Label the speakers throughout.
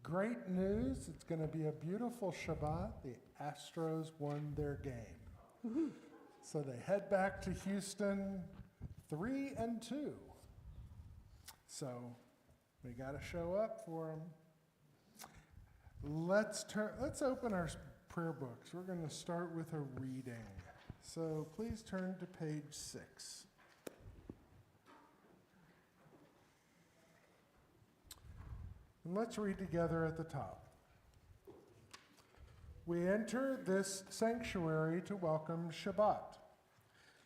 Speaker 1: great news. It's going to be a beautiful Shabbat. The Astros won their game.
Speaker 2: Woo-hoo.
Speaker 1: So they head back to Houston 3-2. So we got to show up for them. Let's open our prayer books. We're going to start with a reading. So please turn to page 6. And let's read together at the top. We enter this sanctuary to welcome Shabbat.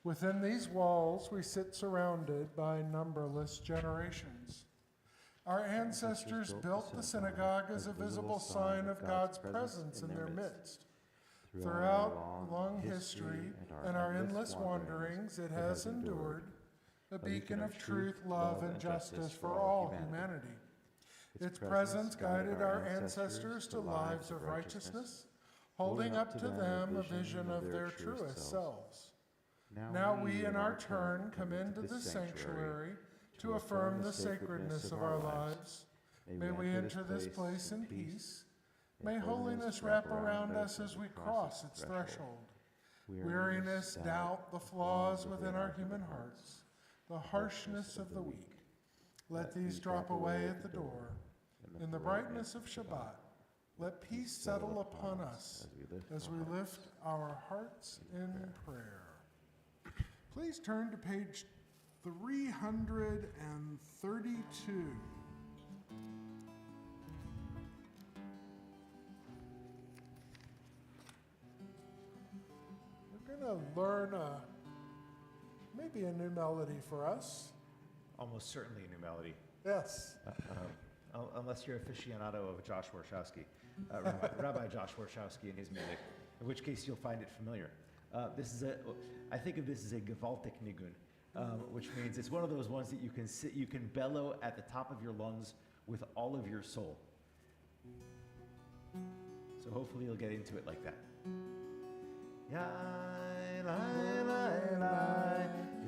Speaker 1: Within these walls, we sit surrounded by numberless generations. Our ancestors built the synagogue as a visible sign of God's presence in their midst. Throughout long history and our endless wanderings, it has endured, a beacon of truth, love, and justice for all humanity. Its presence guided our ancestors to lives of righteousness, holding up to them a vision of their truest selves. Now we, in our turn, come into this sanctuary to affirm the sacredness of our lives. May we enter this place in peace. May holiness wrap around us as we cross its threshold. Weariness, doubt, the flaws within our human hearts, the harshness of the weak. Let these drop away at the door. In the brightness of Shabbat, let peace settle upon us as we lift our hearts in prayer. Please turn to page 332. We're going to learn maybe a new melody for us.
Speaker 3: Almost certainly a new melody.
Speaker 1: Yes.
Speaker 3: Unless you're aficionado of Josh Warshawski, Rabbi Josh Warshawski and his music, in which case you'll find it familiar. I think of this as a gewaltig nigun, which means it's one of those ones that you can bellow at the top of your lungs with all of your soul. So hopefully you'll get into it like that. Ya la la la,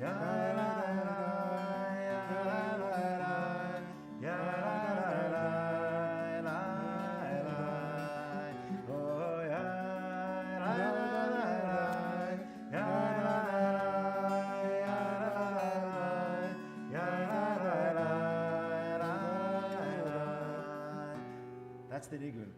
Speaker 3: ya la la, ya la la, ya la la, oh ya la la, ya la la. That's the nigun.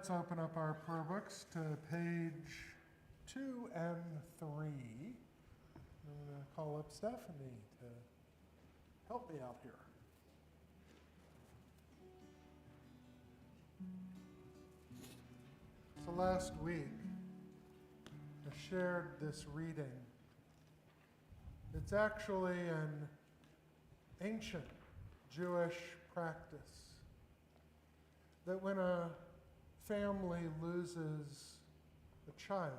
Speaker 1: let's open up our prayer books to page 2 and 3. I'm going to call up Stephanie to help me out here. So last week, I shared this reading. It's actually an ancient Jewish practice that when a family loses a child,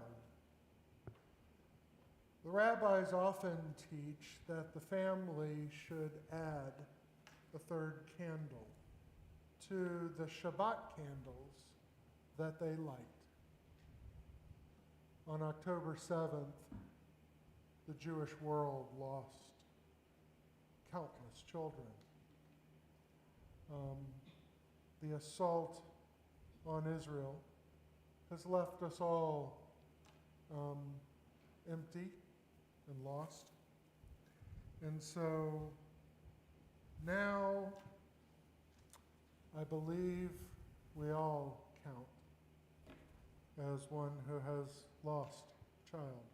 Speaker 1: the rabbis often teach that the family should add a third candle to the Shabbat candles that they light. On October 7th, the Jewish world lost countless children. The assault on Israel has left us all empty and lost. And so now I believe we all count as one who has lost a child.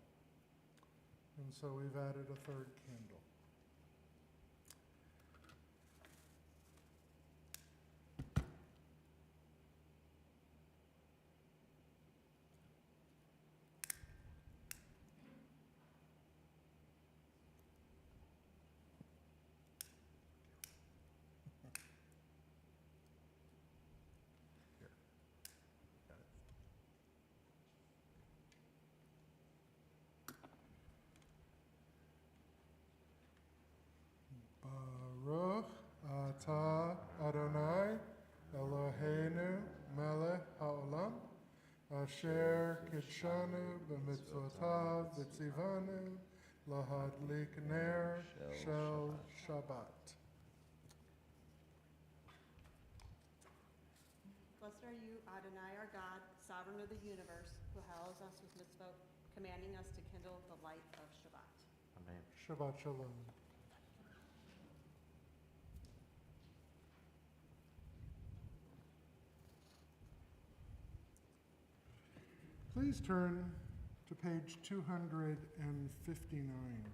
Speaker 1: And so we've added a third candle. Baruch atah Adonai Eloheinu melech haolam asher kitshanu b'mitzvotav v'tzivanu lahadlik ner shel Shabbat.
Speaker 2: Blessed are you, Adonai, our God, sovereign of the universe, who hallows us with mitzvot, commanding us to kindle the light of Shabbat.
Speaker 3: Amen.
Speaker 1: Shabbat Shalom. Please turn to page 259.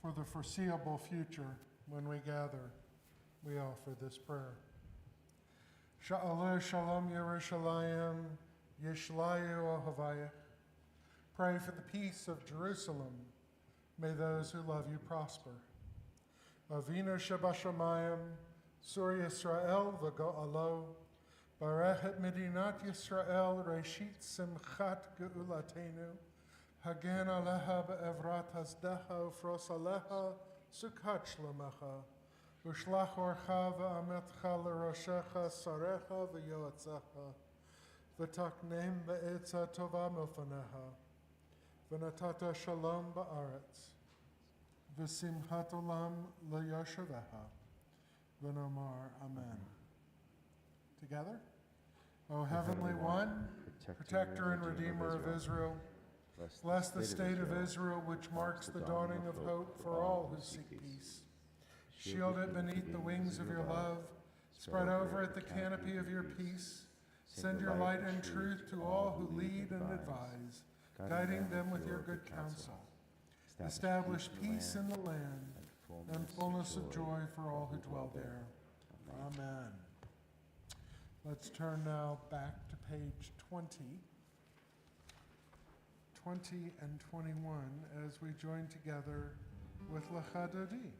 Speaker 1: For the foreseeable future, when we gather, we offer this prayer. Sha'aleh Shalom Yerushalayim, Yishlayu Ohavayah. Pray for the peace of Jerusalem. May those who love you prosper. Avinu Shabashamayim, Sur Yisrael v'go'alo, Barechet Medinat Yisrael, Reshit Simchat Geulatenu, Hagen Aleha be'evrat hasdecha, Ufros Aleha, Sukkot Shlomecha, Ushlach Orcha v'ametcha l'roshecha, Sarecha v'yoatzecha, V'taknem be'etza tova milfaneha, V'natata shalom ba'aretz, V'simchat olam l'yashaveha, V'nomar amen. Together? O Heavenly One, Protector and Redeemer of Israel, bless the state of Israel, which marks the dawning of hope for all who seek peace. Shield it beneath the wings of your love, spread over it the canopy of your peace. Send your light and truth to all who lead and advise, guiding them with your good counsel. Establish peace in the land and fullness of joy for all who dwell there. Amen. Let's turn now back to page 20 and 21 as we join together with Lecha Dodi.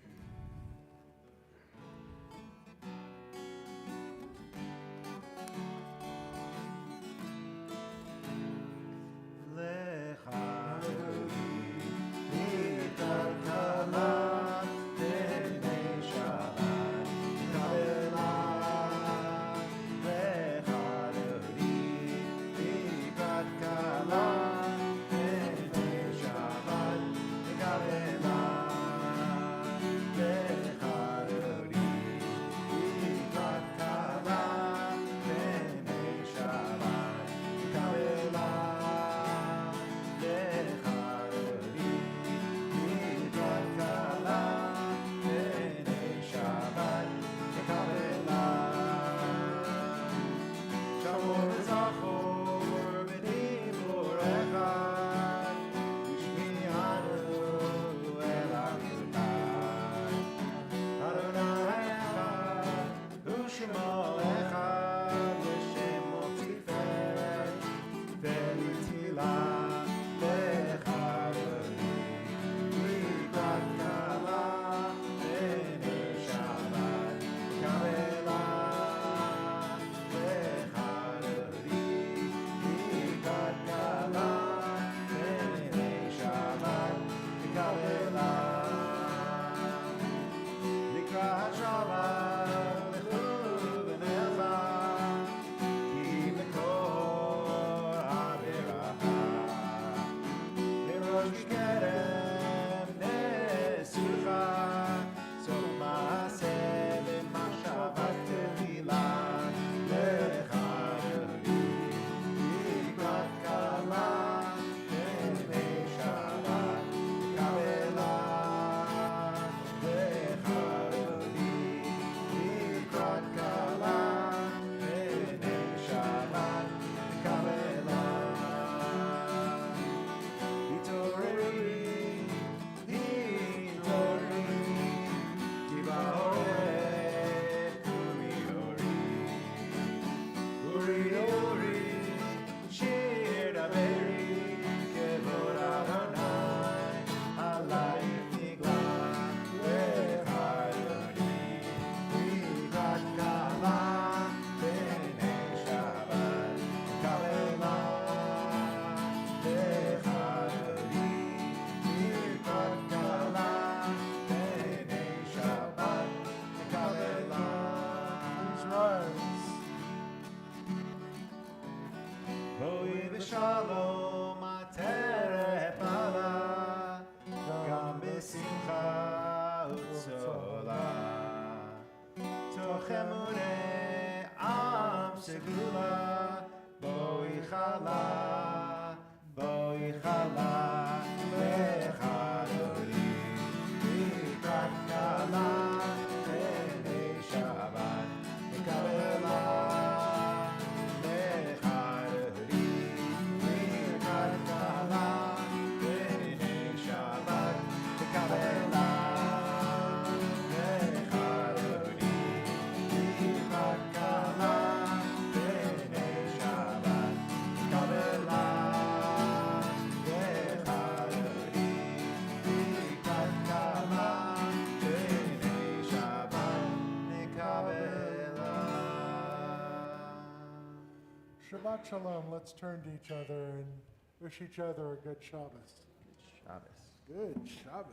Speaker 4: Shabbat
Speaker 3: Ori, Ori, Shir Daveri, Kevod Adonai, Alayich Nigla, Lechadoni, Mikrat Kala, B'nei Shabbat, Kalela, Lechadoni, Mikrat Kala, B'nei Shabbat, Kalela.
Speaker 1: Please rise.
Speaker 3: Boi v'shalom atereh bala, gam b'simcha utzola. Toch emuneh am segula, boi chala, lecha dori, mikrat kala, b'nei Shabbat, mekabela.
Speaker 1: Shabbat Shalom. Let's turn to each other and wish each other a good Shabbos.
Speaker 3: Shabbos.
Speaker 1: Good Shabbos.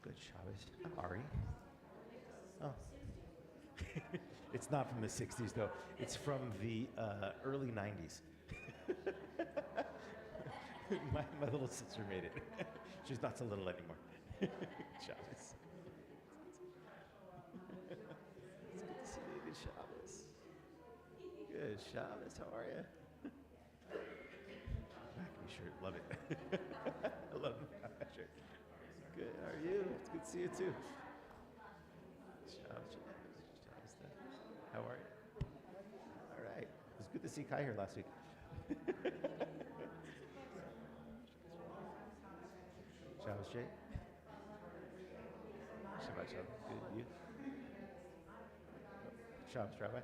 Speaker 3: Good Shabbos. Ari? Oh. It's not from the 60s, though. It's from the early 90s. my little sister made it. She's not so little anymore. Shabbos. It's good to see you. Good Shabbos. Good Shabbos. How are you? Mackie shirt. Love it. I love the shirt. Good. How are you? It's good to see you, too. Shabbos. How are you? All right. It was good to see Kai here last week. Shabbos, Jay. Shabbat Shalom. Good. You? Shabbos, Rabbi.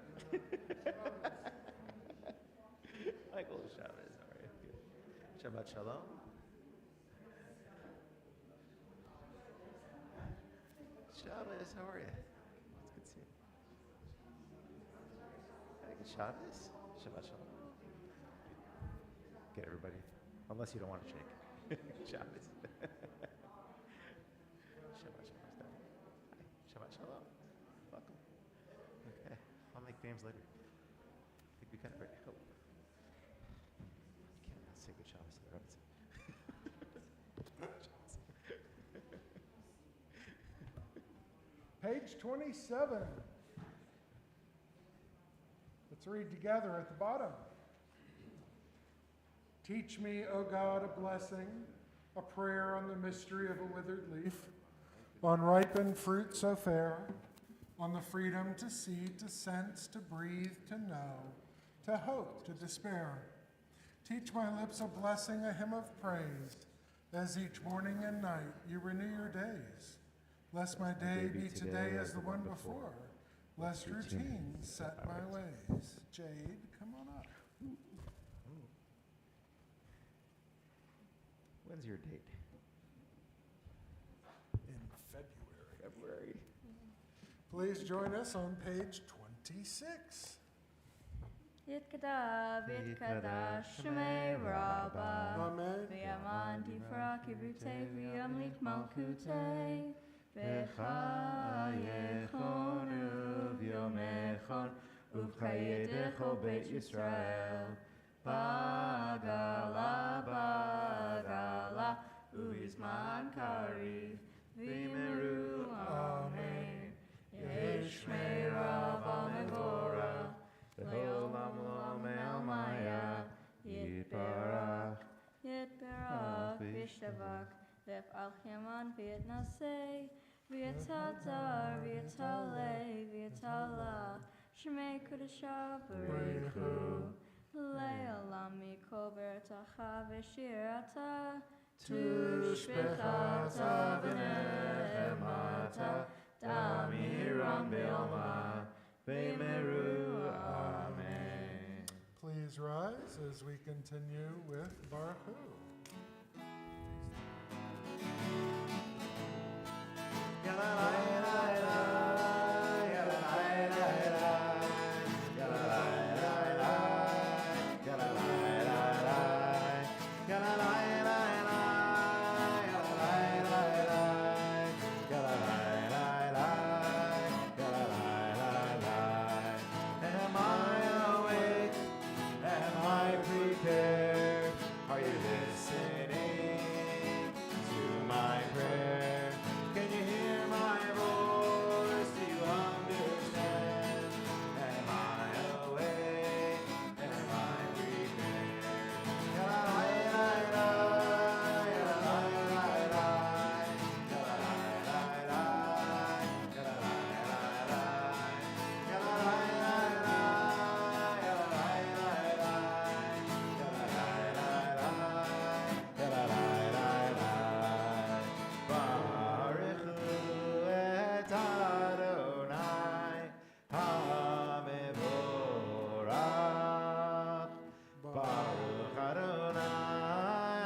Speaker 3: Michael, Shabbos. All right. Good. Shabbat Shalom. Shabbos, how are you? It's good to see you. Good Shabbos. Shabbat Shalom. Get everybody. Unless you don't want to shake. Shabbos. Shabbat Shalom. Hi. Shabbat Shalom. Welcome. Okay. I'll make names later. I think we got it right. Oh. You can't say good Shabbos to the rabbis.
Speaker 1: Page 27. Let's read together at the bottom. Teach me, O God, a blessing, a prayer on the mystery of a withered leaf, on ripened fruit so fair, on the freedom to see, to sense, to breathe, to know, to hope, to despair. Teach my lips a blessing, a hymn of praise, as each morning and night you renew your days. Lest my day be today as the one before, lest routine set my ways. Jade, come on up.
Speaker 3: When's your date?
Speaker 1: In February.
Speaker 3: February.
Speaker 1: Please join us on page 26.
Speaker 4: Yitkadav, Yitkadash, Shemei Rabbah,
Speaker 1: Amen.
Speaker 4: V'yaman Tifra Kivrutei, V'yamlik Malkutei, V'chayechon Uv'yomechon, Uv'chayedecho Beit Yisrael, Bagala, Bagala, U'izman Kariv, V'meru Amen, Yeshmei Rabbah Mevorah, Le'olam L'olam Maya, Yitbarach, Yitbarach, V'shavak, V'ef'al Yaman V'yitnasei, V'yatadar, v'yatale, v'yatala, Shmei Kudasha Barichu, Le'olam mikol beratacha v'shirata, Tushbechata v'nehemata, Damiram be'alma, be'meru, Amen.
Speaker 1: Please rise as we continue with Baruch Hu.
Speaker 3: Am I awake? Am I prepared? Are you listening to my prayer? Can you hear my voice? Do you understand? Am I awake? Am I prepared? Baruch hu et Adonai hamevorach. Baruch Adonai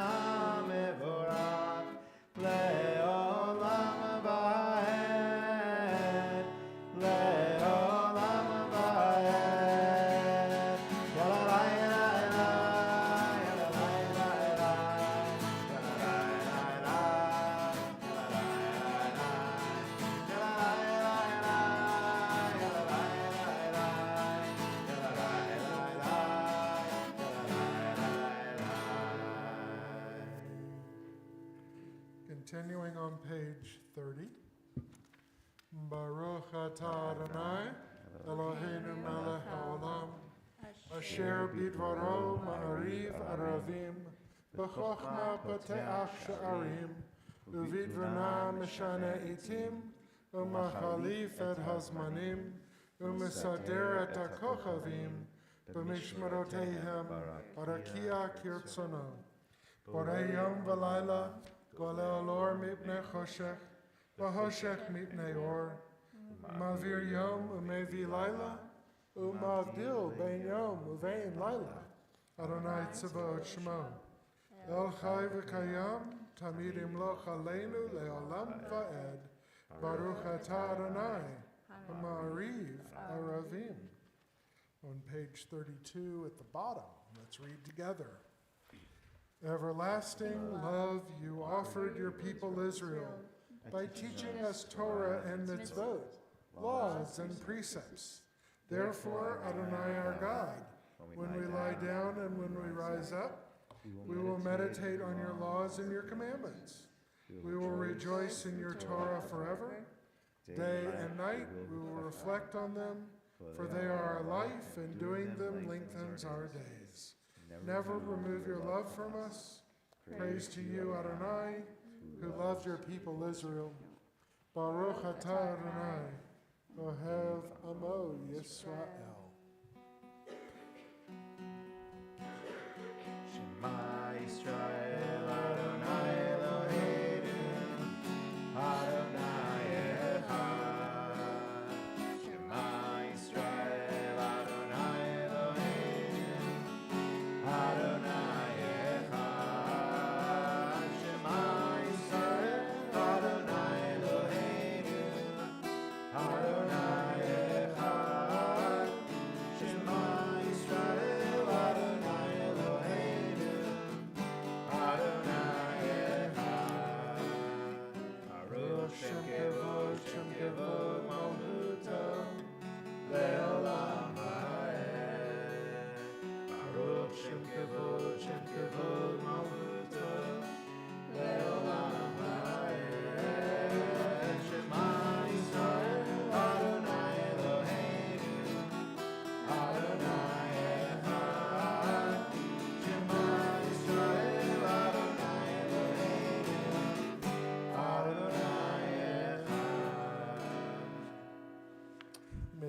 Speaker 3: hamevorach le'olam va'ed, le'olam va'ed.
Speaker 1: Continuing on page 30. Baruch atah Adonai, Eloheinu melech haolam, asher bidvaro ma'ariv aravim, b'chochma pateach sha'arim, uvidvana meshane itim, umachalif et hazmanim, umesader et hakochavim, b'mishmarotehem, arakia kirtzono. Borei yom v'layla, Golel or mipnei choshech, v'hoshech mipnei or, mavir yom umevi laila, umavdil bein yom uvein laila. Adonai tzavaot shemo. El chai v'kayam, tamid imloch aleinu le'olam va'ed. Baruch atah Adonai, ha'ma'ariv aravim. On page 32 at the bottom, let's read together. Everlasting love, you offered your people Israel by teaching us Torah and mitzvot, laws and precepts. Therefore, Adonai our God, when we lie down and when we rise up, we will meditate on your laws and your commandments. We will rejoice in your Torah forever. Day and night we will reflect on them, for they are our life, and doing them lengthens our days. Never remove your love from us. Praise to you, Adonai, who loved your people Israel. Baruch atah Adonai, ohev amo Yisrael.
Speaker 3: Shema Yisrael Adonai Eloheinu Adonai echad. Shema Yisrael Adonai Eloheinu Adonai echad. Shema Yisrael Adonai Eloheinu Adonai echad.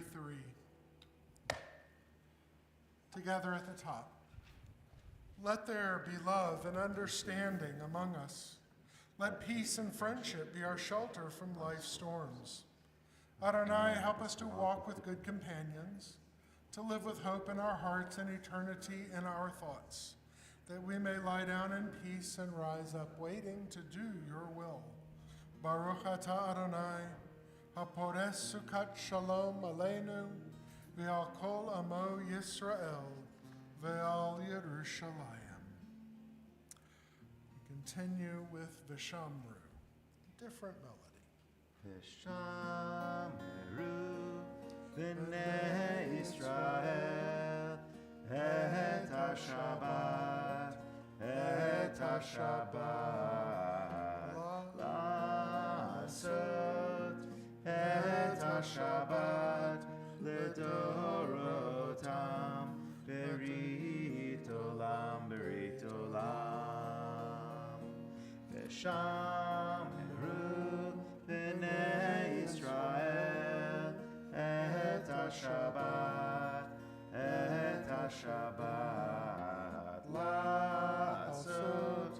Speaker 1: 33. Together at the top. Let there be love and understanding among us. Let peace and friendship be our shelter from life's storms. Adonai, help us to walk with good companions, to live with hope in our hearts and eternity in our thoughts, that we may lie down in peace and rise up waiting to do your will. Baruch atah Adonai, hapores sukat shalom aleinu, ve'al kol amo Yisrael, ve'al Yerushalayim. We continue with Vishamru, different melody.
Speaker 3: V'shameru b'nei Yisrael et ha-Shabbat, et ha-Shabbat, la'asot et ha-Shabbat l'dorotam, berit olam, berit olam. V'shameru b'nei Yisrael et ha-Shabbat, et ha-Shabbat, la'asot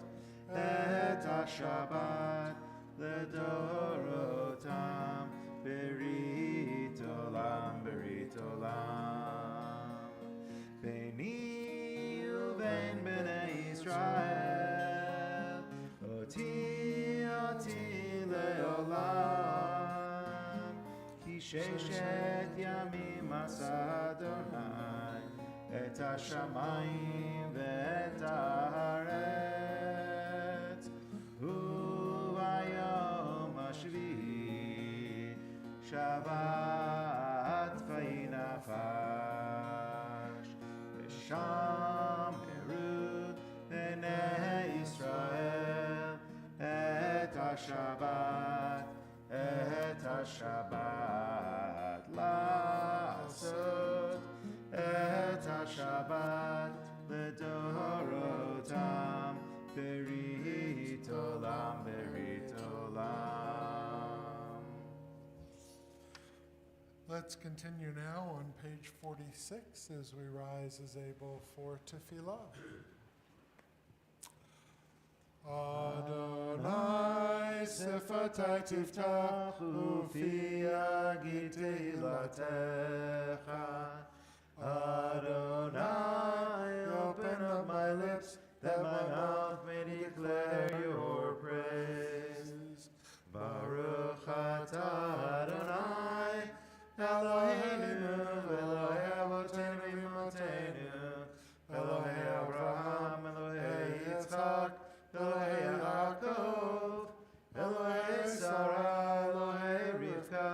Speaker 3: et ha-Shabbat l'dorotam, berit olam, berit olam. Beini u'bein b'nei Yisrael, oti le'olam, ki sheshet yamim asa Adonai, et hashamayim ve'et haaretz, u'bayom hashvi'i Shabbat vayinafash. V'shameru b'nei Yisrael et ha-Shabbat, et ha-Shabbat, la'asot et ha-Shabbat l'dorotam, berit olam, berit olam.
Speaker 1: Let's continue now on page 46 as we rise as able for tefillah. Adonai sefatai tiftach ufi agid tehilatecha. Adonai, open up my lips that my mouth may declare your praise. Baruch atah Adonai, Eloheinu, Elohei Avotenu v'Imotenu, Elohei Abraham, Elohei Yitzchak, Elohei Yaakov, Elohei Sarah, Elohei Rivka,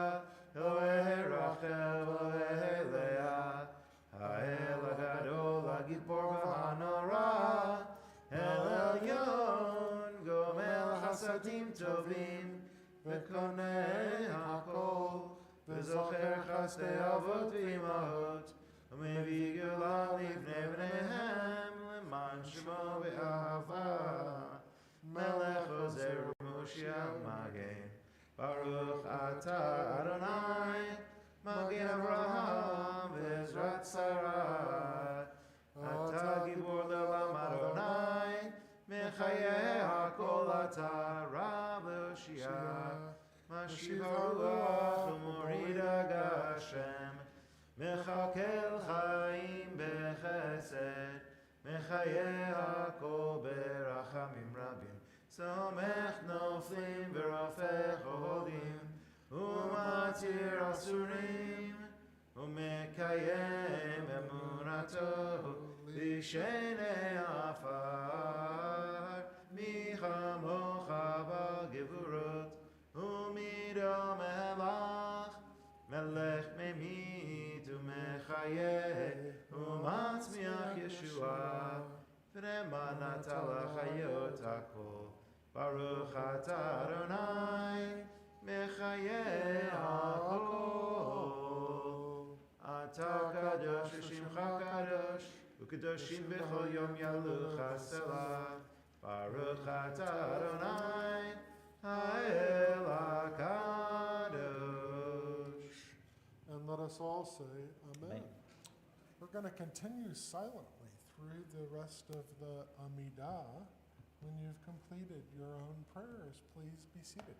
Speaker 1: Elohei Rachel, Elohei Leah, Ha'el HaGadol, HaGibor v'Hanora, El Elyon, Gomel Chasadim Tovim, V'konei HaKol, V'zocher Chasdei Avot v'Imahot, U'mevii Geulah livnei bneihem, L'man Shemo v'Ahava, Melech Ozer u'Moshiach Magen. Baruch atah Adonai, Magen Avraham v'Ezrat Sarah. Atah Gibor le'olam Adonai, Mechayeh HaKol atah Rav Le'Oshia. Mashiv Ruach u'Morid Hashem, Mechakel Chaim b'Chesed, Mechayeh HaKol b'Rachamim Rabim, Somech Noflim v'Rafech Oholim, U'Matir Asurim, U'Mekayem Emunato L'Shenei Afar, Michamocha b'Gevurot, U'Mido Melach, Melech Memit U'Mechayeh, U'Matzmiach Yeshua, V'nema Natal HaChayot HaKol. Baruch atah Adonai, Mechayeh HaKol. Atah Kadosh Shimcha Kadosh, U'Kadoshim B'chol Yom Yalucha Selah. Baruch atah Adonai, Ha'el HaKadosh. And let us all say amen.
Speaker 3: Amen.
Speaker 1: We're going to continue silently through the rest of the Amidah. When you've completed your own prayers, please be seated.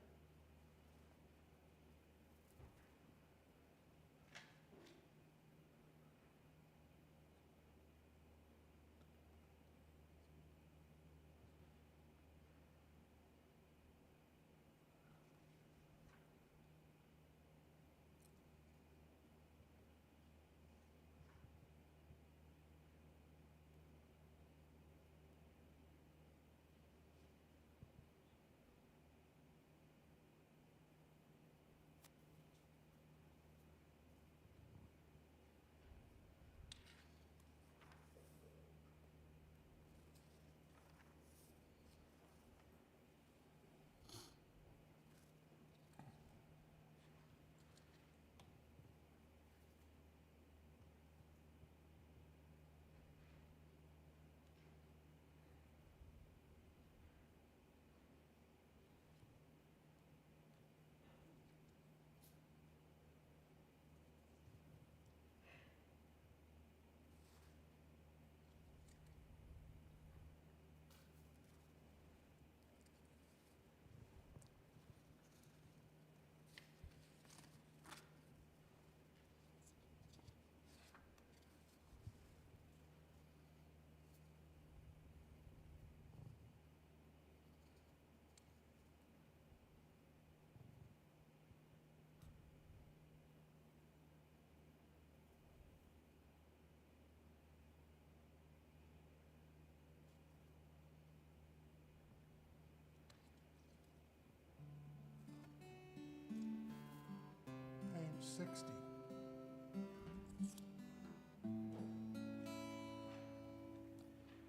Speaker 1: Page 60.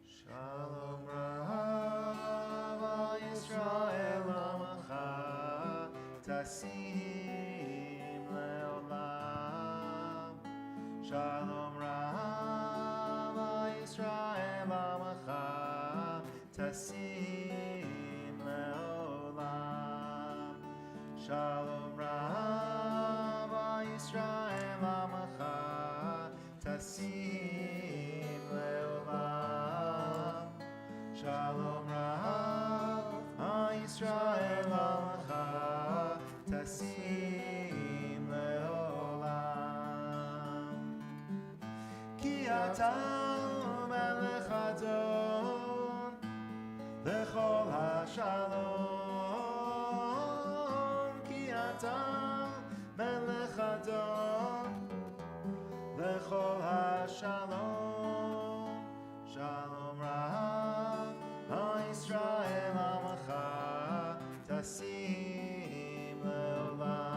Speaker 5: Shalom Rav Yisrael Amacha Tasim Leolam. Shalom Rav Yisrael Amacha Tasim Leolam. Shalom Rav Yisrael Amacha Tasim Leolam. Shalom Rav Yisrael Amacha Tasim Leolam. Ki ata melech adon lechol hashalom. Ki ata melech adon lechol hashalom. Shalom Rav Yisrael Amacha Tasim Leolam.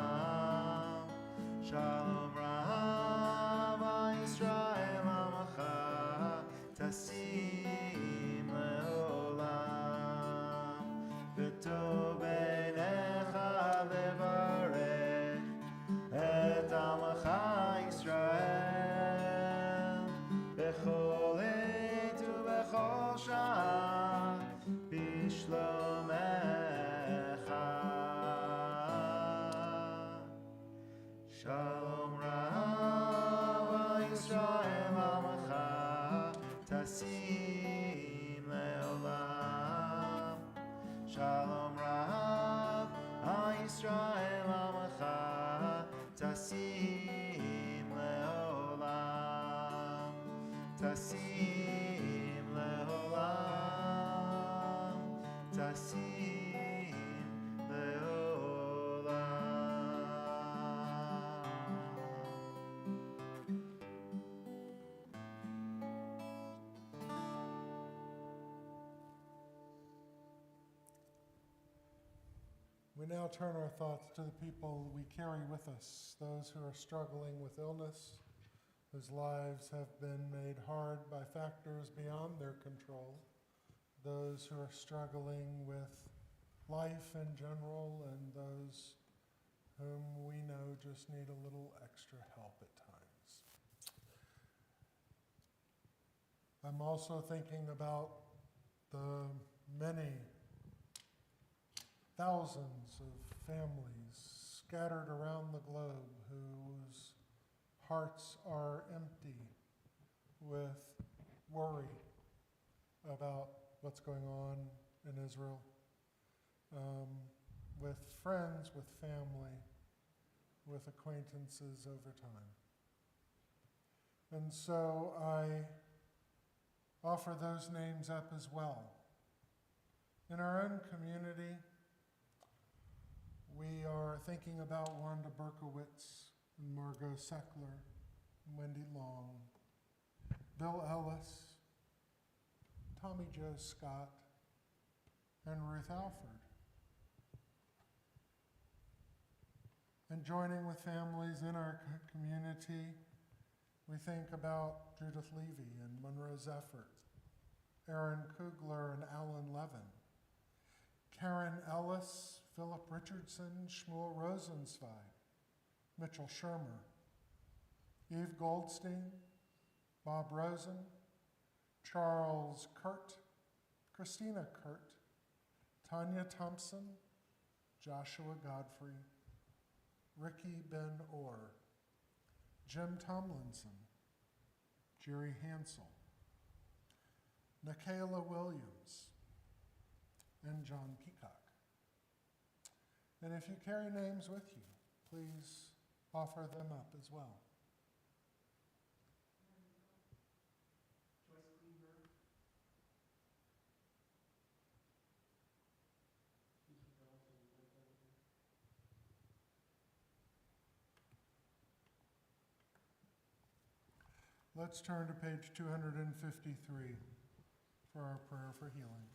Speaker 5: Shalom Rav Yisrael Amacha Tasim Leolam. V'tov beinecha levarech et Amacha Yisrael bechol עת ובכל שעה בשלומך. Shalom Rav Yisrael Amacha Tasim Leolam. Shalom Rav Yisrael Amacha Tasim Leolam. Tasim Leolam. Tasim Leolam.
Speaker 1: We now turn our thoughts to the people we carry with us, those who are struggling with illness, whose lives have been made hard by factors beyond their control, those who are struggling with life in general, and those whom we know just need a little extra help at times. I'm also thinking about the many thousands of families scattered around the globe whose hearts are empty with worry about what's going on in Israel, with friends, with family, with acquaintances over time. And so I offer those names up as well. In our own community, we are thinking about Wanda Berkowitz and Margot Seckler, and Wendy Long, Bill Ellis, Tommy Joe Scott, and Ruth Alford. And joining with families in our community, we think about Judith Levy and Monroe Zeffert, Aaron Kugler and Alan Levin, Karen Ellis, Philip Richardson, Shmuel Rosenzweig, Mitchell Shermer, Eve Goldstein, Bob Rosen, Charles Kurt, Christina Kurt, Tanya Thompson, Joshua Godfrey, Ricky Ben Orr, Jim Tomlinson, Jerry Hansel, Nikayla Williams, and John Peacock. And if you carry names with you, please offer them up as well. Let's turn to page 253 for our prayer for healing.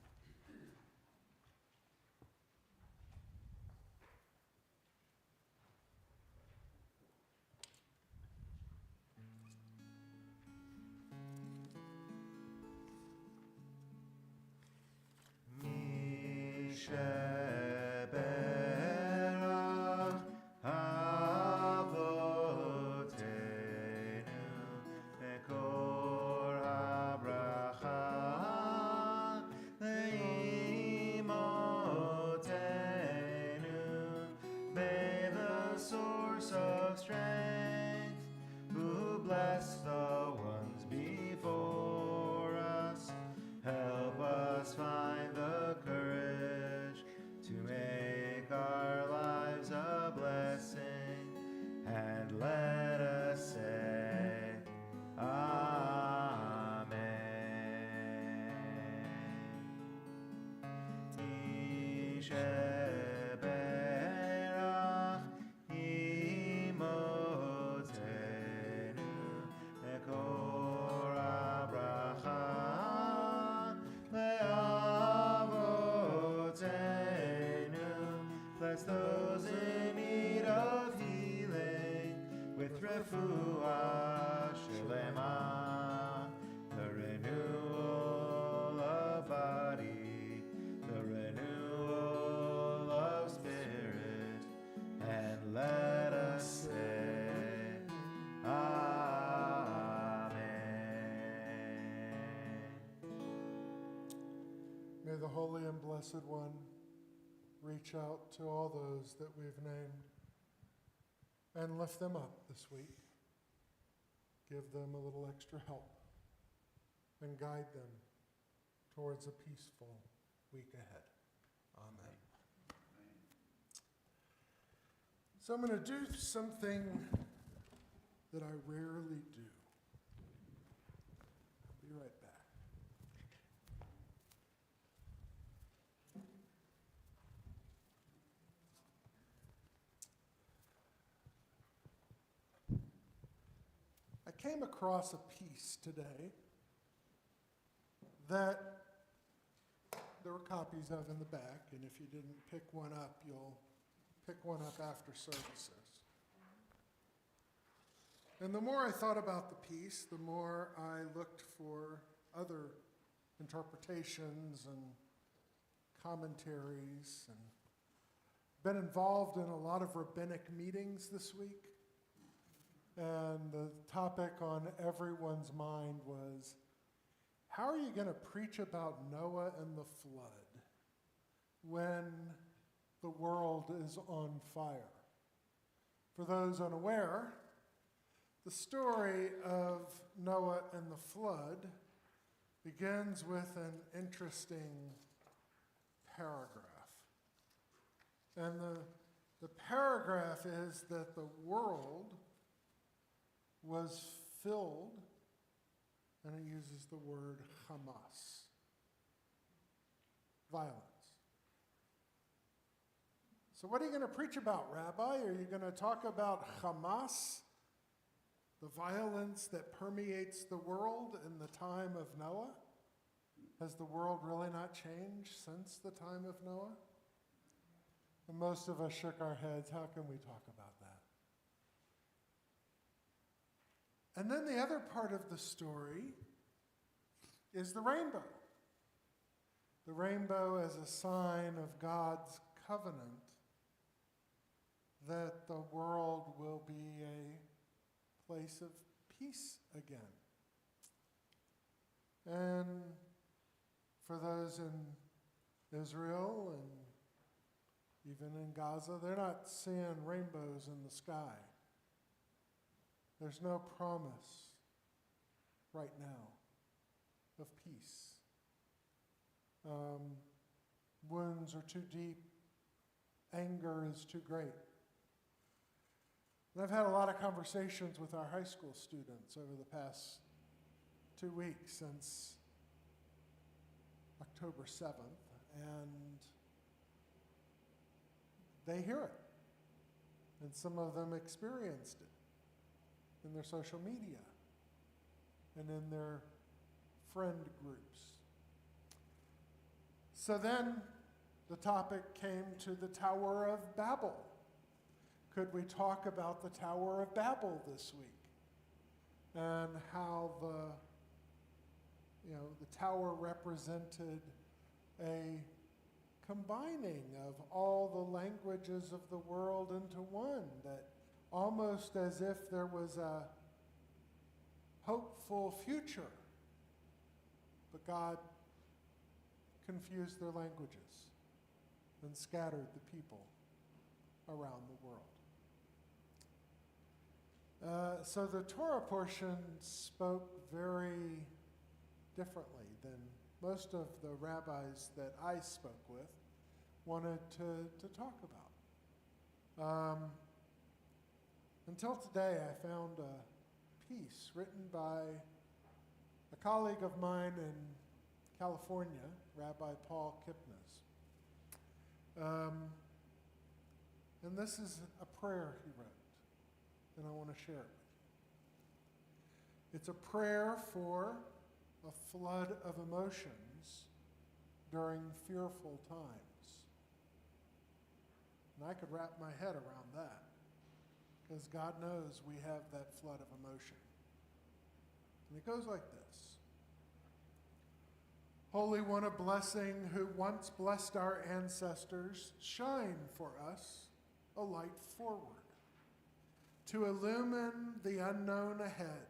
Speaker 5: Bless those in need of healing with refuah shlema, the renewal of body, the renewal of spirit, and let us say, Amen.
Speaker 1: May the Holy and Blessed One reach out to all those that we've named and lift them up this week. Give them a little extra help and guide them towards a peaceful week ahead. Amen. So I'm going to do something that I rarely do. I'll be right back. I came across a piece today that there were copies of in the back, and if you didn't pick one up, you'll pick one up after services. And the more I thought about the piece, the more I looked for other interpretations and commentaries, and been involved in a lot of rabbinic meetings this week. And the topic on everyone's mind was, how are you going to preach about Noah and the flood when the world is on fire? For those unaware, The story of Noah and the flood begins with an interesting paragraph. And the paragraph is that the world was filled, and it uses the word Hamas, violence. So what are you going to preach about, Rabbi? Are you going to talk about Hamas, the violence that permeates the world in the time of Noah? Has the world really not changed since the time of Noah? And most of us shook our heads. How can we talk about that? And then the other part of the story is the rainbow. The rainbow as a sign of God's covenant that the world will be a place of peace again. And for those in Israel and even in Gaza, they're not seeing rainbows in the sky. There's no promise right now of peace. Wounds are too deep. Anger is too great. And I've had a lot of conversations with our high school students over the past 2 weeks since October 7th, and they hear it. And some of them experienced it in their social media and in their friend groups. So then the topic came to the Tower of Babel. Could we talk about the Tower of Babel this week? And how the tower represented a combining of all the languages of the world into one, that almost as if there was a hopeful future, but God confused their languages and scattered the people around the world. So the Torah portion spoke very differently than most of the rabbis that I spoke with wanted to talk about. Until today, I found a piece written by a colleague of mine in California, Rabbi Paul Kipnis. And this is a prayer he wrote, and I want to share it with you. It's a prayer for a flood of emotions during fearful times. And I could wrap my head around that, because God knows we have that flood of emotion. And it goes like this. Holy One of blessing, who once blessed our ancestors, shine for us a light forward, to illumine the unknown ahead.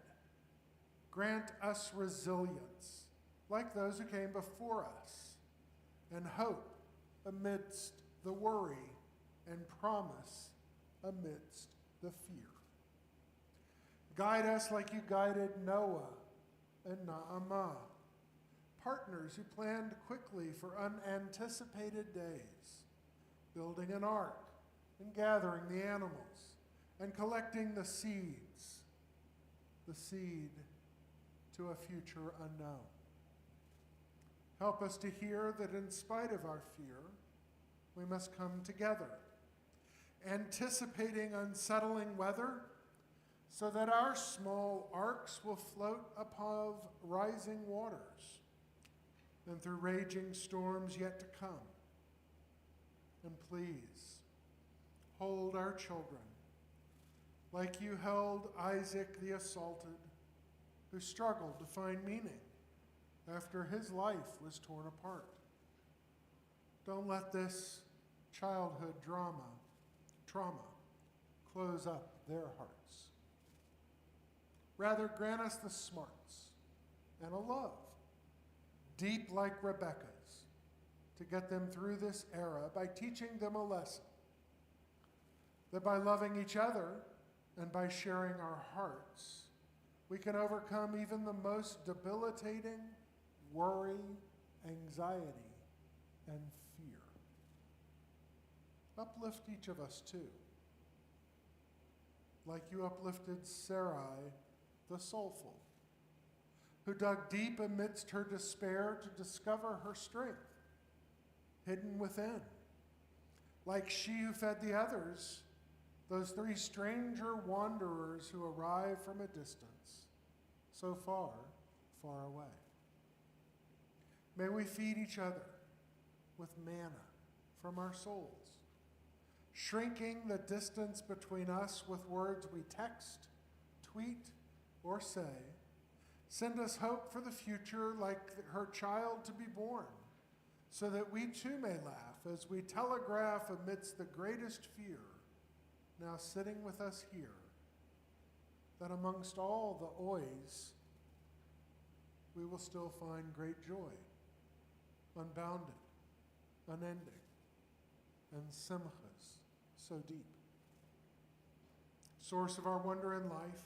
Speaker 1: Grant us resilience, like those who came before us, and hope amidst the worry, and promise amidst the fear. Guide us like you guided Noah and Naamah, partners who planned quickly for unanticipated days, building an ark and gathering the animals and collecting the seeds, the seed to a future unknown. Help us to hear that in spite of our fear, we must come together, anticipating unsettling weather, so that our small arks will float above rising waters and through raging storms yet to come. And please, hold our children like you held Isaac the assaulted, who struggled to find meaning after his life was torn apart. Don't let this childhood trauma close up their hearts. Rather, grant us the smarts and a love, deep like Rebecca's, to get them through this era by teaching them a lesson, that by loving each other, and by sharing our hearts, we can overcome even the most debilitating worry, anxiety, and fear. Uplift each of us too, like you uplifted Sarai the soulful, who dug deep amidst her despair to discover her strength hidden within. Like she who fed the others, those 3 stranger wanderers who arrived from a distance, so far, far away. May we feed each other with manna from our souls, shrinking the distance between us with words we text, tweet, or say. Send us hope for the future like her child to be born, so that we too may laugh as we telegraph amidst the greatest fear, now sitting with us here, that amongst all the oys, we will still find great joy, unbounded, unending, and simchas so deep. Source of our wonder in life,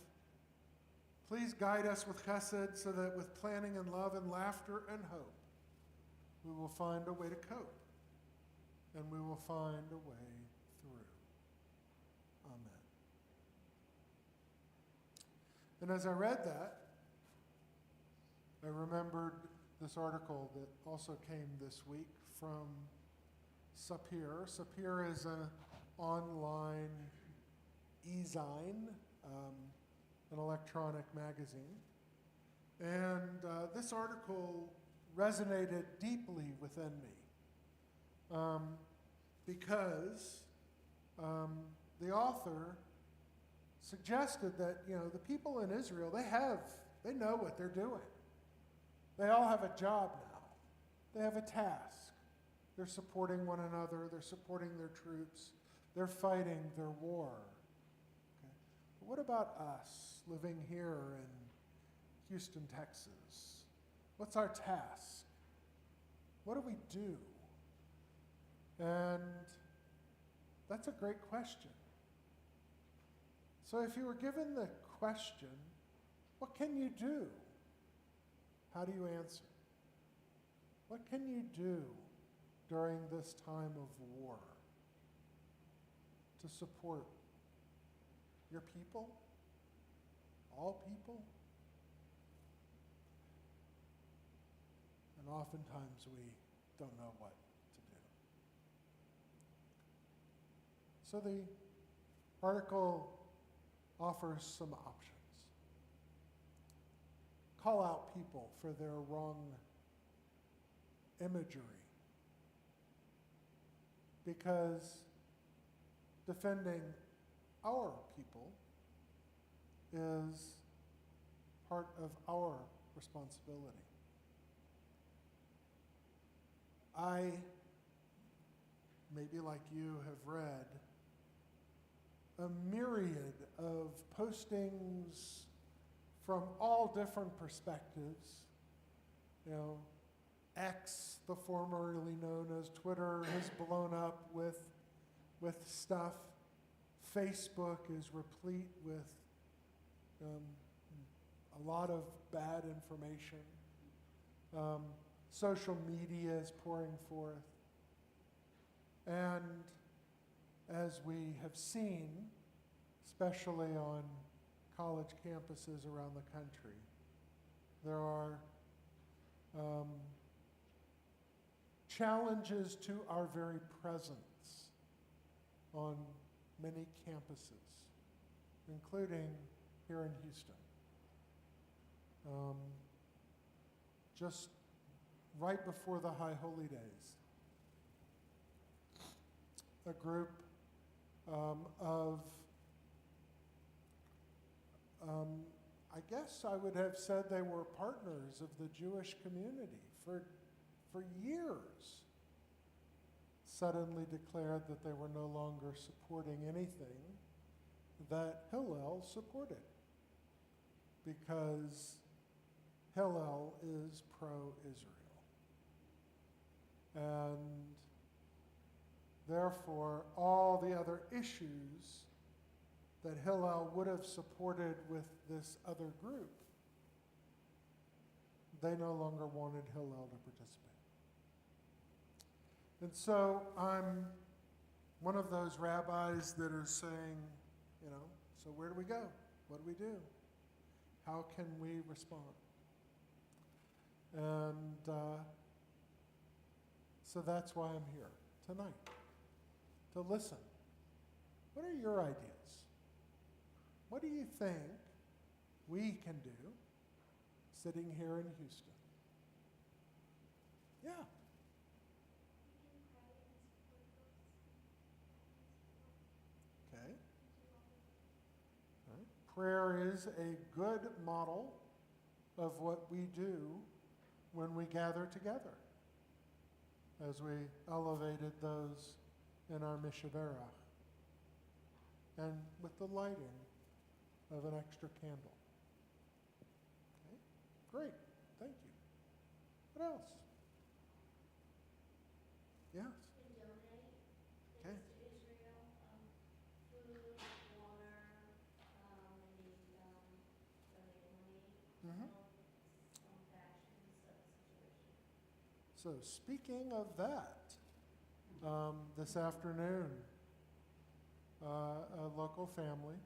Speaker 1: please guide us with chesed so that with planning and love and laughter and hope, we will find a way to cope, and we will find a way through. Amen. And as I read that, I remembered this article that also came this week from Sapir. Sapir is an online e-zine, an electronic magazine. And this article resonated deeply within me because the author suggested that, the people in Israel, they know what they're doing. They all have a job now. They have a task. They're supporting one another. They're supporting their troops. They're fighting their war. Okay. But what about us living here in Houston, Texas? What's our task? What do we do? And that's a great question. So if you were given the question, what can you do? How do you answer? What can you do during this time of war to support your people? All people? And oftentimes we don't know what to do. So the article offers some options. Call out people for their wrong imagery, because defending our people is part of our responsibility. I, maybe like you, have read a myriad of postings from all different perspectives. X, the formerly known as Twitter, has blown up with stuff. Facebook is replete with a lot of bad information. Social media is pouring forth. And as we have seen, especially on college campuses around the country, there are challenges to our very presence on many campuses, including here in Houston. Just right before the High Holy Days, a group of I guess I would have said they were partners of the Jewish community for years, suddenly declared that they were no longer supporting anything that Hillel supported, because Hillel is pro-Israel. And therefore, all the other issues that Hillel would have supported with this other group, they no longer wanted Hillel to participate. And so I'm one of those rabbis that are saying, so where do we go? What do we do? How can we respond? And so that's why I'm here tonight, to listen. What are your ideas? What do you think we can do sitting here in Houston? Yeah. Okay. All right. Prayer is a good model of what we do when we gather together, as we elevated those in our Mishaberach, and with the lighting of an extra candle. Okay, great, thank you. What else? Yes. Okay. Mm-hmm. So speaking of that, this afternoon, a local family,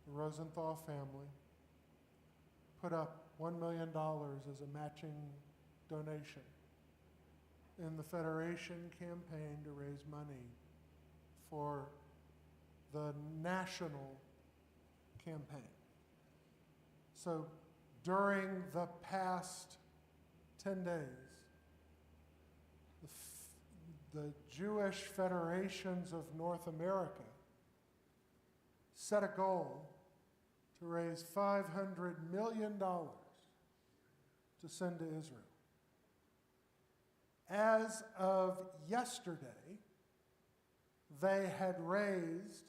Speaker 1: the Rosenthal family, put up $1 million as a matching donation in the Federation campaign to raise money for the national campaign. So during the past 10 days, the Jewish Federations of North America set a goal to raise $500 million to send to Israel. As of yesterday, they had raised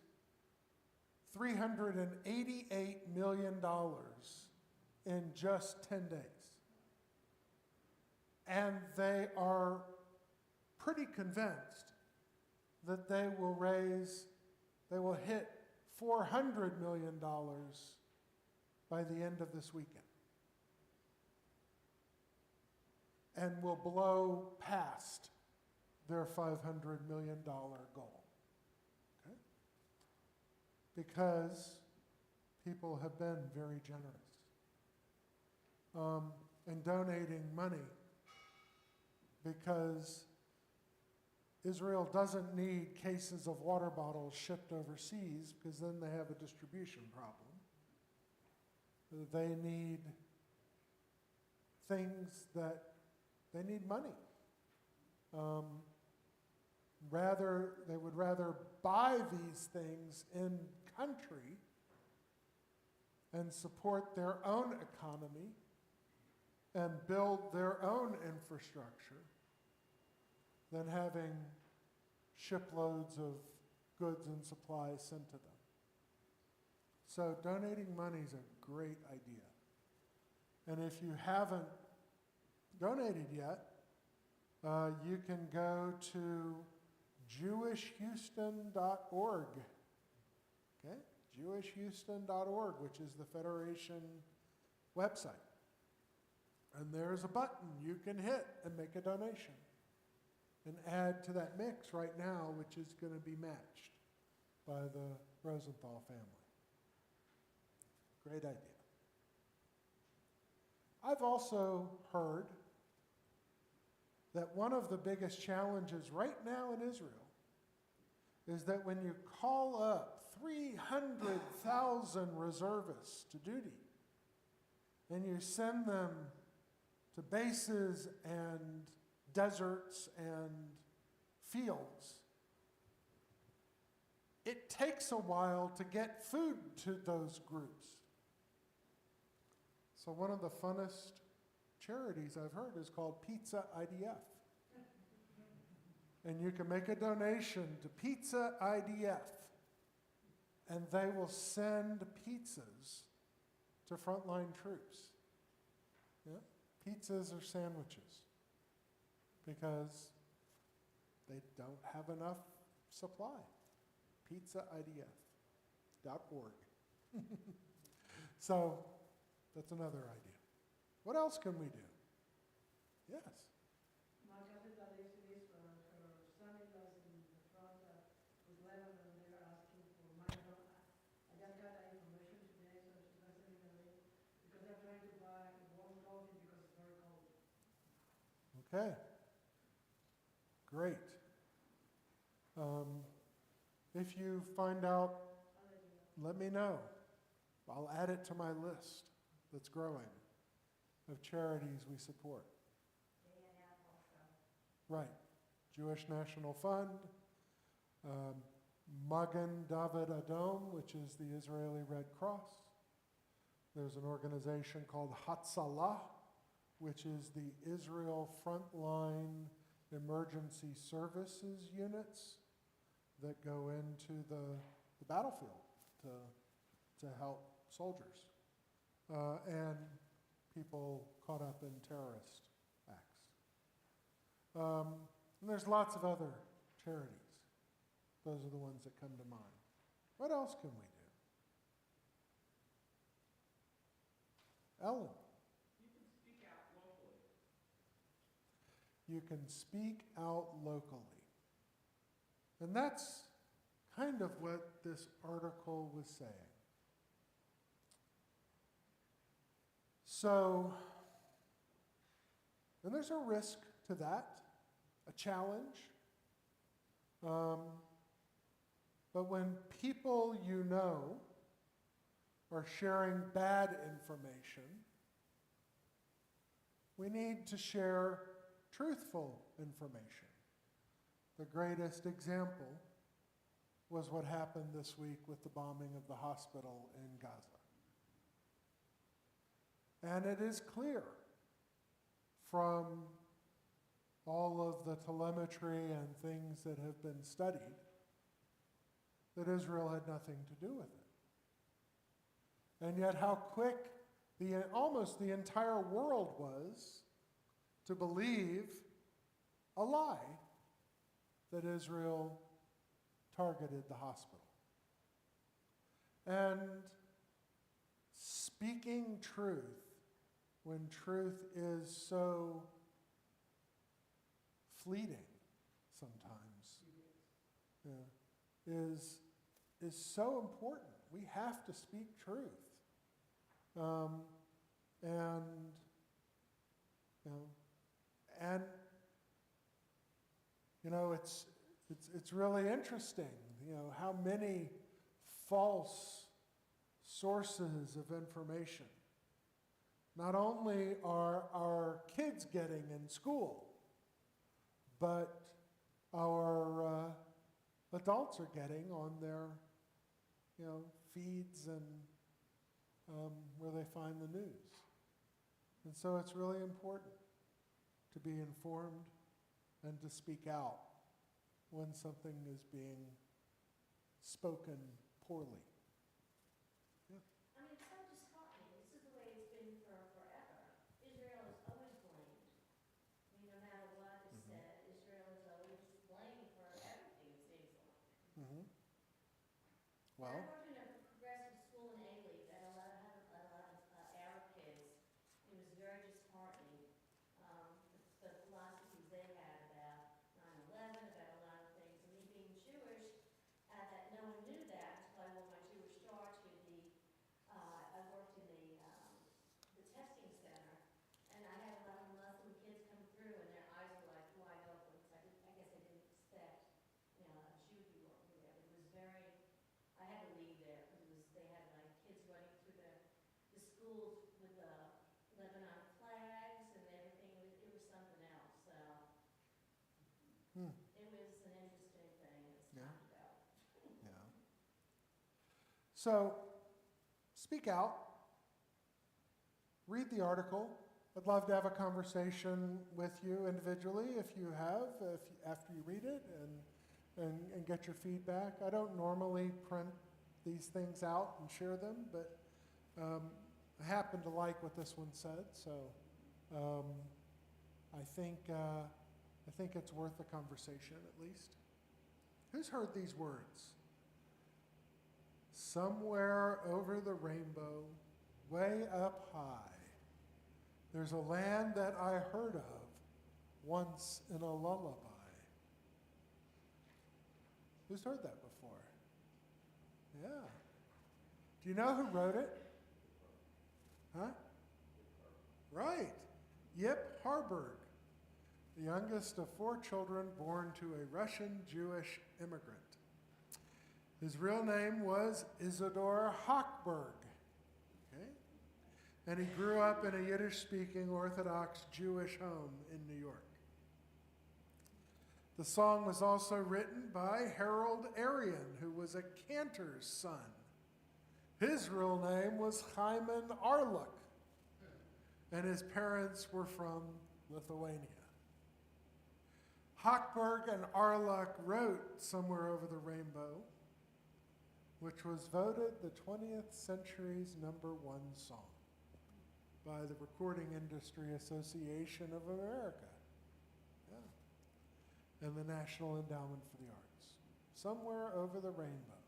Speaker 1: $388 million in just 10 days. And they are pretty convinced that they will hit $400 million by the end of this weekend. And will blow past their $500 million goal. Okay? Because people have been very generous in donating money, because Israel doesn't need cases of water bottles shipped overseas, because then they have a distribution problem. They need things that they need money. They would rather buy these things in country and support their own economy and build their own infrastructure than having shiploads of goods and supplies sent to them. So donating money is a great idea. And if you haven't donated yet, you can go to jewishhouston.org. Okay? jewishhouston.org, which is the Federation website. And there's a button you can hit and make a donation and add to that mix right now, which is going to be matched by the Rosenthal family. Great idea. I've also heard that one of the biggest challenges right now in Israel is that when you call up 300,000 reservists to duty and you send them to bases and deserts and fields, it takes a while to get food to those groups. So one of the funnest charities I've heard is called Pizza IDF. And you can make a donation to Pizza IDF, and they will send pizzas to frontline troops. Yeah? Pizzas or sandwiches, because they don't have enough supply. Pizza IDF. So that's another idea. What else can we do? Yes.
Speaker 6: My cousin that lives in Israel, her son-in-law is in the front with Lebanon. They're asking for money. I just got that information today, so she's not sending me a link because they're trying to buy warm clothing because it's very cold.
Speaker 1: Okay. Great. If you find out,
Speaker 6: I'll let you know.
Speaker 1: let me know. I'll add it to my list that's growing of charities we support. Right. Jewish National Fund, Magen David Adom, which is the Israeli Red Cross. There's an organization called Hatzalah, which is the Israel Frontline Emergency Services Units that go into the battlefield to help soldiers and people caught up in terrorist acts. And there's lots of other charities. Those are the ones that come to mind. What else can we do? Ellen? You can speak out locally. And that's kind of what this article was saying. So, and there's a risk to that, a challenge. But when people you know are sharing bad information, we need to share truthful information. The greatest example was what happened this week with the bombing of the hospital in Gaza. And it is clear from all of the telemetry and things that have been studied that Israel had nothing to do with it. And yet how quick almost the entire world was to believe a lie that Israel targeted the hospital. And speaking truth, when truth is so fleeting sometimes, is so important. We have to speak truth. It's really interesting, how many false sources of information not only are our kids getting in school, but our adults are getting on their, feeds and where they find the news. And so it's really important to be informed and to speak out when something is being spoken poorly.
Speaker 7: I mean, it's so disheartening. This is the way it's been for forever. Israel is always blamed. I mean, no matter what is said, Israel is always blamed for everything, it seems like.
Speaker 1: Mm-hmm.
Speaker 7: I
Speaker 1: Well,
Speaker 7: worked in a progressive school in A-Leaf that had a lot of Arab kids. It was very disheartening, the philosophies they had about 9/11, about a lot of things. And me being Jewish, that no one knew that until I wore my Jewish star to I worked in the testing center, and I had a lot of Muslim kids come through, and their eyes were like wide open. So I guess they didn't expect, a Jew to be working there. But it was very, I had to leave there because they had like kids running through the schools with the Lebanon flags and everything. It was something else. So it was an interesting thing. It's
Speaker 1: Yeah.
Speaker 7: time to go.
Speaker 1: yeah. So, speak out. Read the article. I'd love to have a conversation with you individually if after you read it and get your feedback. I don't normally print these things out and share them, but I happen to like what this one said, so I think it's worth a conversation at least. Who's heard these words? somewhere over the rainbow, way up high, there's a land that I heard of once in a lullaby. Who's heard that before? Yeah. Do you know who wrote it? Huh? Right. Yip Harburg, the youngest of 4 children born to a Russian Jewish immigrant. His real name was Isidor Hochberg. Okay? And he grew up in a Yiddish-speaking Orthodox Jewish home in New York. The song was also written by Harold Arian, who was a cantor's son. His real name was Hyman Arluk, and his parents were from Lithuania. Hochberg and Arluk wrote Somewhere Over the Rainbow, which was voted the 20th century's #1 song by the Recording Industry Association of America. Yeah. And the National Endowment for the Arts. Somewhere Over the Rainbow.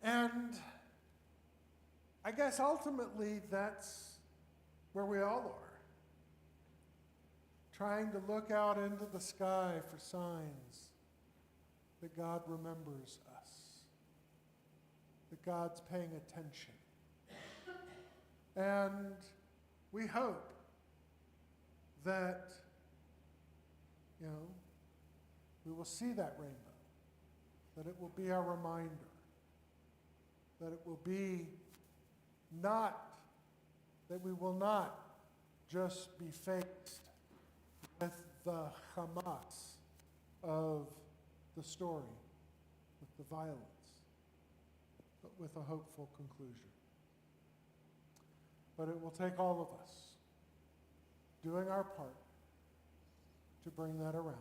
Speaker 1: And I guess ultimately that's where we all are. Trying to look out into the sky for signs that God remembers us, that God's paying attention. And we hope that, we will see that rainbow, that it will be our reminder, that it will be that we will not just be faced with the Hamas of the story, with the violence, but with a hopeful conclusion. But it will take all of us doing our part to bring that around.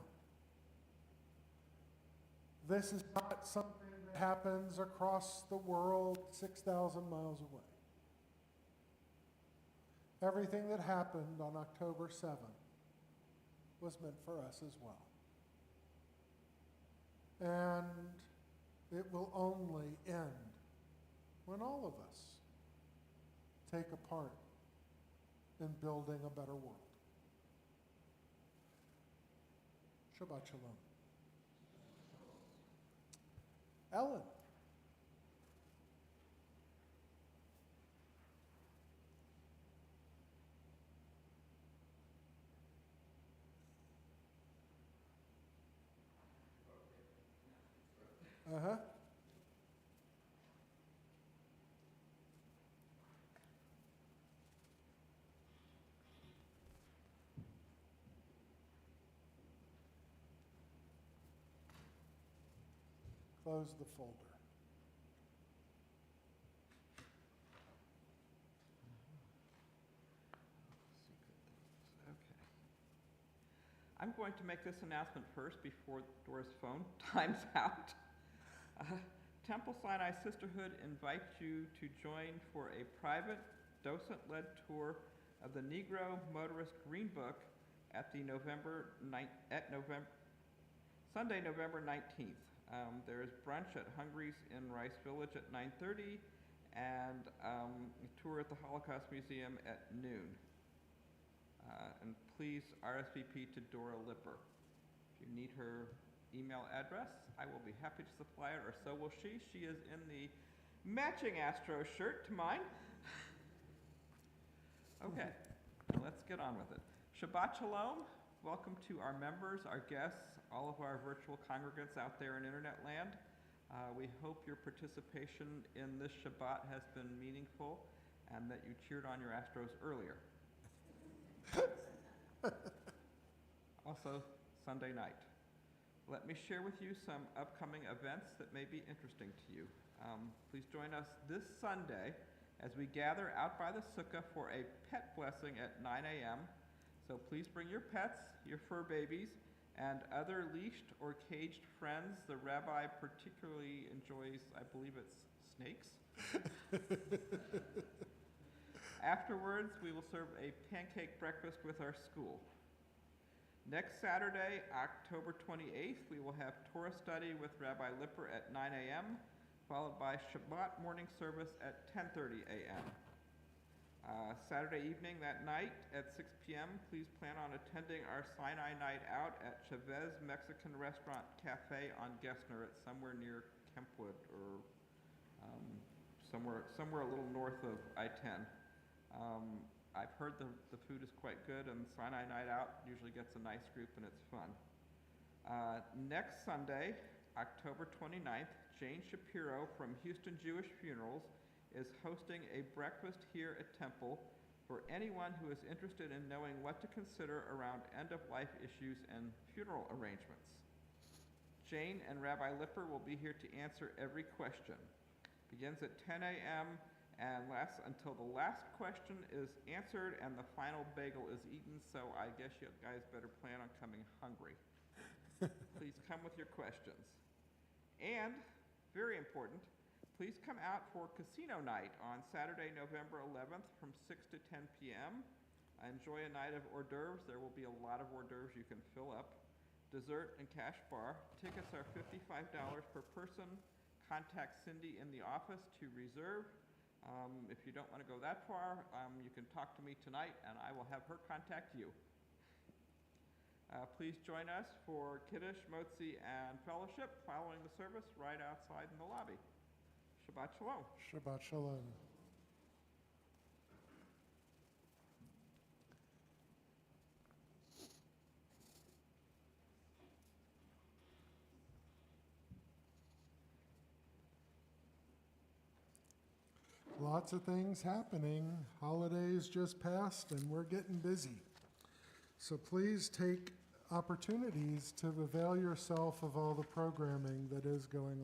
Speaker 1: This is not something that happens across the world 6,000 miles away. Everything that happened on October 7th was meant for us as well. And it will only end when all of us take a part in building a better world. Shabbat Shalom. Ellen. Uh-huh. Close the folder.
Speaker 8: Okay. I'm going to make this announcement first before Dora's phone times out. Temple Sinai Sisterhood invites you to join for a private docent-led tour of the Negro Motorist Green Book at Sunday, November 19th. There is brunch at Hungry's in Rice Village at 9:30 and a tour at the Holocaust Museum at noon. And please RSVP to Dora Lipper. If you need her email address, I will be happy to supply it, or so will she. She is in the matching Astro shirt to mine. Okay, now let's get on with it. Shabbat Shalom. Welcome to our members, our guests, all of our virtual congregants out there in internet land. We hope your participation in this Shabbat has been meaningful and that you cheered on your Astros earlier. Also, Sunday night. Let me share with you some upcoming events that may be interesting to you. Please join us this Sunday as we gather out by the sukkah for a pet blessing at 9 a.m. So please bring your pets, your fur babies, and other leashed or caged friends. The rabbi particularly enjoys, I believe it's snakes. Afterwards, we will serve a pancake breakfast with our school. Next Saturday, October 28th, we will have Torah study with Rabbi Lipper at 9 a.m., followed by Shabbat morning service at 10:30 a.m. Saturday evening that night at 6 p.m., please plan on attending our Sinai night out at Chavez Mexican Restaurant Cafe on Gessner. It's somewhere near Kempwood or somewhere a little north of I-10. I've heard the food is quite good, and Sinai Night Out usually gets a nice group and it's fun. Next Sunday, October 29th, Jane Shapiro from Houston Jewish Funerals is hosting a breakfast here at Temple for anyone who is interested in knowing what to consider around end-of-life issues and funeral arrangements. Jane and Rabbi Lipper will be here to answer every question. Begins at 10 a.m. and lasts until the last question is answered and the final bagel is eaten, so I guess you guys better plan on coming hungry. Please come with your questions. And, very important, please come out for casino night on Saturday, November 11th from 6 to 10 p.m. Enjoy a night of hors d'oeuvres. There will be a lot of hors d'oeuvres you can fill up. Dessert and cash bar. Tickets are $55 per person. Contact Cindy in the office to reserve. If you don't want to go that far, you can talk to me tonight and I will have her contact you. Please join us for Kiddush, Motzi, and Fellowship following the service right outside in the lobby. Shabbat Shalom.
Speaker 1: Shabbat Shalom. Lots of things happening. Holidays just passed and we're getting busy. So please take opportunities to avail yourself of all the programming that is going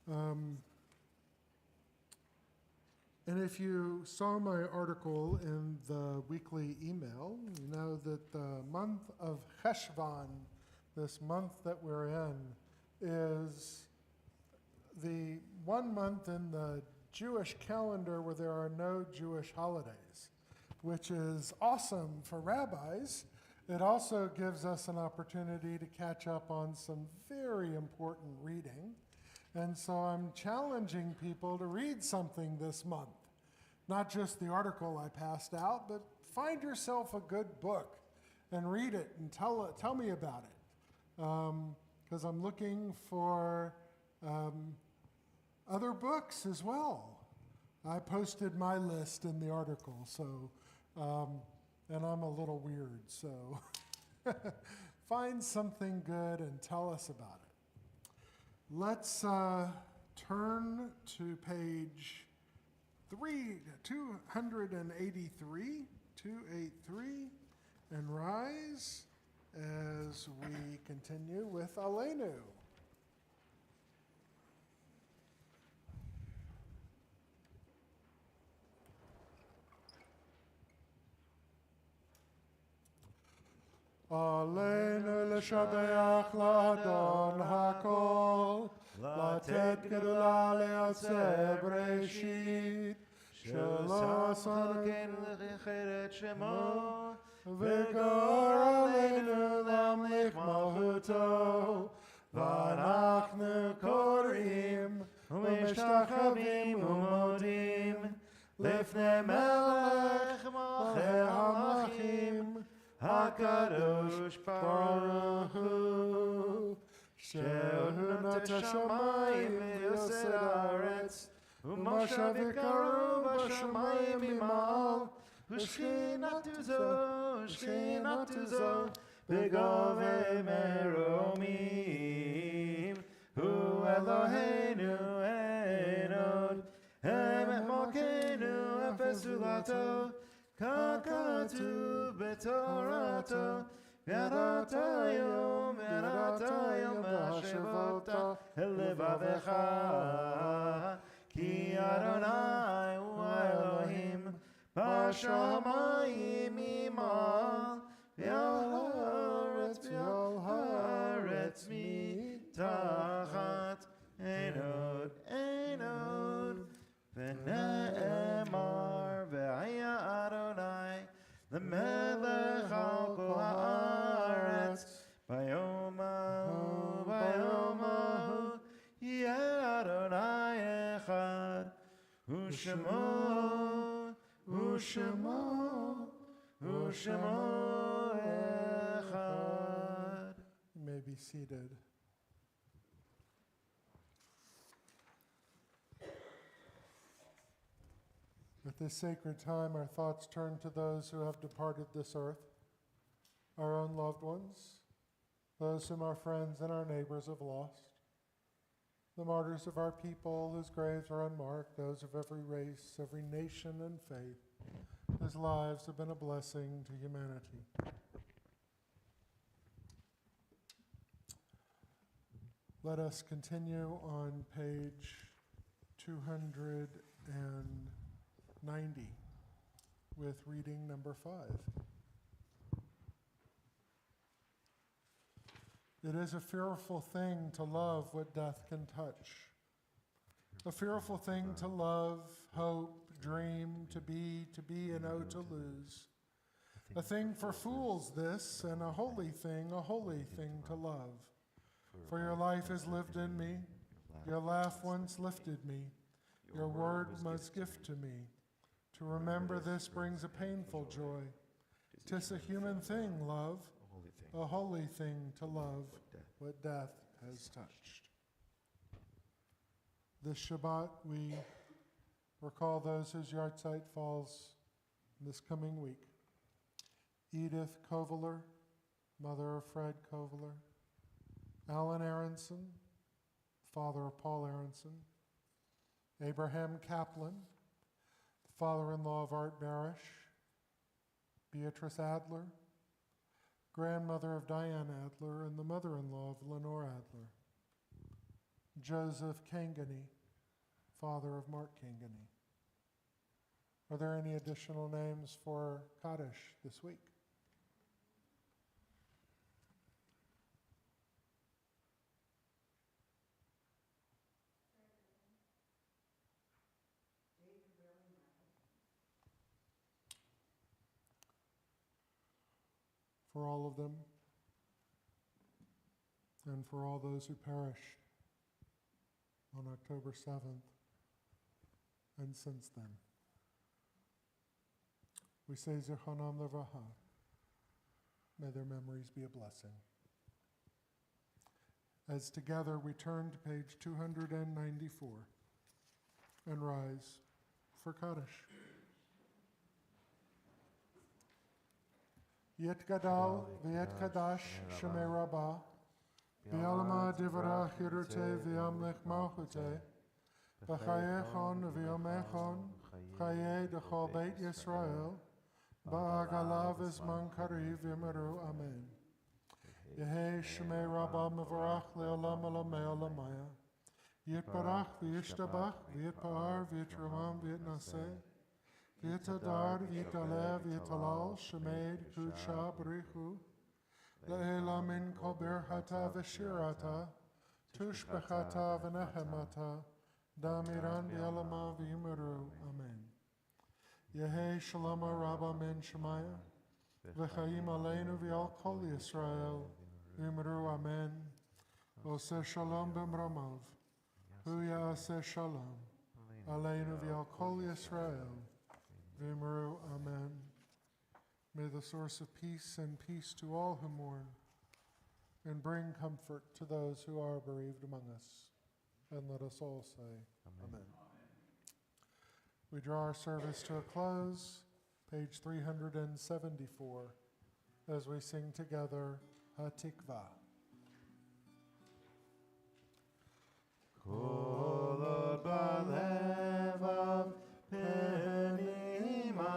Speaker 1: on. And if you saw my article in the weekly email, you know that the month of Cheshvan, this month that we're in, is the 1 month in the Jewish calendar where there are no Jewish holidays, which is awesome for rabbis. It also gives us an opportunity to catch up on some very important reading. And so I'm challenging people to read something this month. Not just the article I passed out, but find yourself a good book and read it and tell me about it. Because I'm looking for other books as well. I posted my list in the article, so, and I'm a little weird, so find something good and tell us about it. Let's turn to page 283, and rise as we continue with Aleinu. Aleinu l'shabeach l'adon hakol, לתת גדולה לעצב ראשית, שלא סנקן לכחר את שמו, וגור עלינו להמליך מלכותו, ואנחנו קוראים ומשתחווים ומודים לפני מלך מלכי המלכים, הקדוש ברוך הוא. שעונות השמיים ויוסד הארץ, ומושב יקרו בשמיים ממעל, ושכינתו זו בגובה מרומים. הוא אלוהינו אין עוד, אמת מלכנו אפס זולתו, ככתוב בתורתו. ידעת יום והשבת אל לבבך, כי אדוני הוא האלוהים בשמיים ממעל, ועל הארץ מתחת. אין עוד, ונאמר והיה אדוני למלך על כל הארץ.
Speaker 5: Ushemo, Ushemo, Ushemo Echad.
Speaker 1: You may be seated. At this sacred time, our thoughts turn to those who have departed this earth, our own loved ones, those whom our friends and our neighbors have lost, the martyrs of our people whose graves are unmarked, those of every race, every nation and faith, whose lives have been a blessing to humanity. Let us continue on page 290 with reading number 5. It is a fearful thing to love what death can touch. A fearful thing to love, hope, dream, to be, and oh, to lose. A thing for fools this, and a holy thing to love. For your life is lived in me, your laugh once lifted me, your word was gift to me. To remember this brings a painful joy. 'Tis a human thing, love, a holy thing to love what death has touched. This Shabbat, we recall those whose yahrzeit falls this coming week. Edith Kovaler, mother of Fred Kovaler. Alan Aronson, father of Paul Aronson. Abraham Kaplan, the father-in-law of Art Barish. Beatrice Adler, grandmother of Diane Adler and the mother-in-law of Lenore Adler. Joseph Kangany, father of Mark Kangany. Are there any additional names for Kaddish this week? For all of them, and for all those who perished on October 7th and since then. We say Zichanam Levracha. May their memories be a blessing. As together we turn to page 294 and rise for Kaddish. Yet Gadal v'yet Kadash Shemei Rabbah B'yalama Divra Chirute v'yamlech Malchute B'chayechon v'yomechon Chaye Dechol Beit Yisrael Ba'agala v'zman kariv v'ymeru Amen. Yehi Shemei Rabbah Mevorach le'olam olamei olamaya Yitbarach v'yishtabach v'yitpa'ar v'yitramam v'yitnaseh V'yitadar v'yitalev v'yitalal shemed kudsha b'richu le'ela min kol birchata v'shirata tushbechata v'nehemata damiran v'yalama v'yimeru Amen. Yehi shalom rabba min shemaya v'chaim aleinu v'yal kol Yisrael v'yimeru Amen. Oseh shalom b'mramav hu ya'aseh shalom aleinu v'yal kol Yisrael V'yimeru Amen. May the source of peace and peace to all who mourn, and bring comfort to those who are bereaved among us. And let us all say, Amen. We draw our service to a close, page 374, as we sing together, Hatikvah.
Speaker 5: Kol balevav penima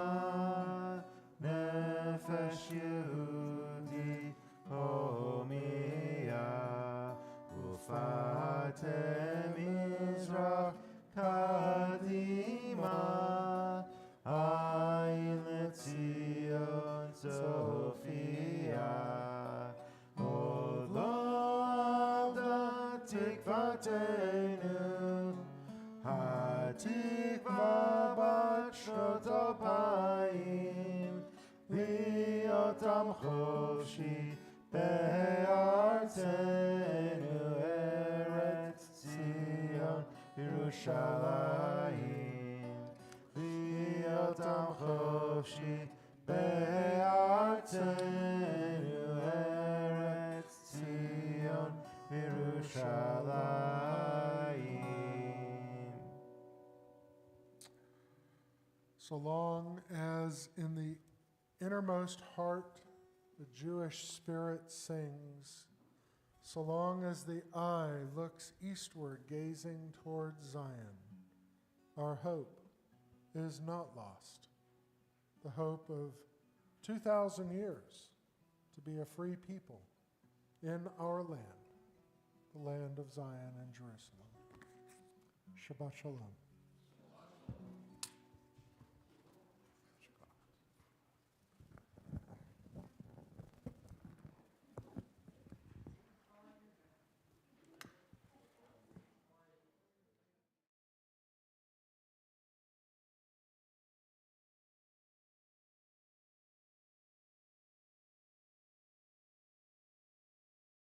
Speaker 5: nefesh Yehudi homiya ufate mizrach kadima ayin letzion Sophia od lo avda tikvatenu hatikva bat shnot alpayim v'yotam chofshi be'artzenu eretz Tzion Yerushalayim אותם חופשי בארצנו ארץ ציון וירושלים.
Speaker 1: So long as in the innermost heart the Jewish spirit sings, so long as the eye looks eastward, gazing towards Zion, our hope is not lost. The hope of 2,000 years to be a free people in our land, the land of Zion and Jerusalem. Shabbat Shalom.